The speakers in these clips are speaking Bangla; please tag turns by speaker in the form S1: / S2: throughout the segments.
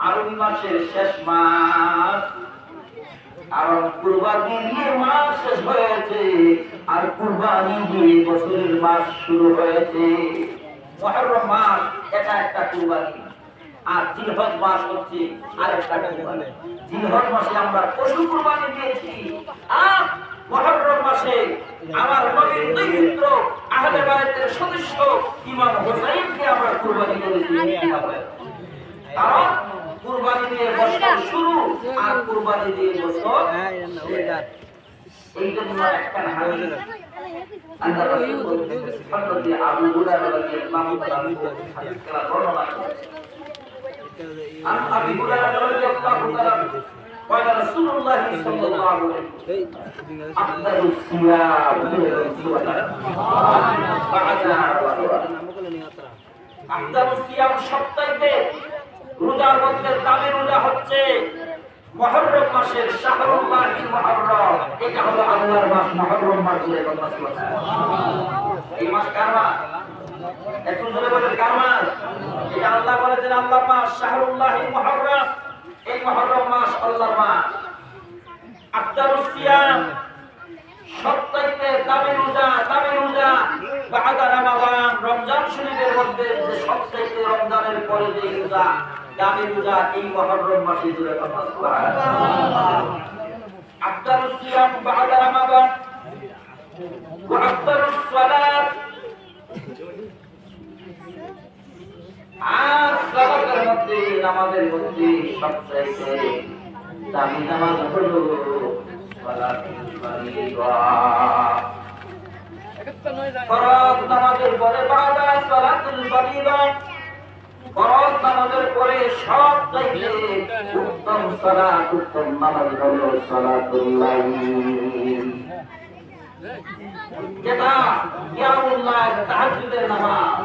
S1: আরবি মাসের শেষ মাস, কারণ কুরবানি দিয়ে মাস শেষ হয়েছে আর কুরবানি দিয়ে বছরের মাস শুরু হয়েছে। মুহররম মাস এটা একটা কুরবানি, আর জিলহজ মাস হচ্ছে আরেকটা কুরবানি। জিলহজ মাসে আমরা পশু কুরবানি দিয়েছি, আর মুহররম মাসে আমার নবীর দুই পুত্র আহলে বায়তের সদস্য ইমাম হুসাইনকে আমরা কুরবানি করেছি। কারণ কুরবানি দিয়ে বছর শুরু আর কুরবানি দিয়ে বছর শেষ। এই জন্য একটা হাদিস আল্লাহ রাসূল বলেছেন, হযরত আবু হুরায়রা রাদিয়াল্লাহু তাআলা হাদিস করা বর্ণনা করেছেন। আবু হুরায়রা রাদিয়াল্লাহু তাআলা قال رسول الله صلى الله عليه وسلم أفضل الصيام أفضل الصيام সপ্তাহে রোজার মধ্যে দামি রোজা হচ্ছে মুহররম মাসের শাহরুল্লাহিল মুহররম। এটা হলো আল্লাহর মাস মুহররম মাস। এই মাস কার মাস? একটু জোরে বলেন কার মাস? এটা আল্লাহ বলেছেন আল্লাহর মাস শাহরুল্লাহিল মুহররম। এই মুহররম মাস আল্লাহর মাস। আফদালুস সিয়াম সপ্তাহে দামি রোজা বাদা রমাদান, রমজান শরীফের মধ্যে যে সপ্তাহে রমজানের পরে যে রোজা দামি রোজা এই মুহররম মাসে জুড়ে কথা সুবহানাল্লাহ। আফদালুস সিয়াম বাদা রমাদান ওয়া আফদালুস সালাত, আর সালাতের মধ্যে নামাজের মধ্যে সবচেয়ে দামি নামাজ হলো সালাতুল ফারিদা। ফরজ নামাজের পরে বাদা সালাতুল ফারিদা, ফরজ নামাজের পরে সবচেয়ে উত্তম সালাত, উত্তম নামাজ হলো সালাতুল লাইল, যেটা কিয়ামুল্লাহ তাহাজ্জুদের নামাজ।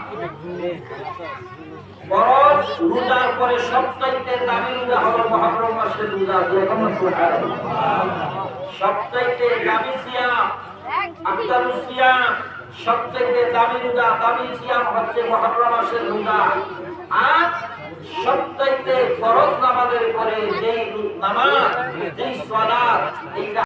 S1: ফরজ রোজার পরে সবচাইতে দামি রোজা হলো মুহররম মাসের রোজা। সবচাইতে দামি সিয়াম আফদালুস সিয়াম, সবচাইতে দামি রোজা দামি সিয়াম হচ্ছে মুহররম মাসের রোজা। আর সবচাইতে ফরজ নামাজের পরে যেই নামাজ, যেই সালাত, এইটা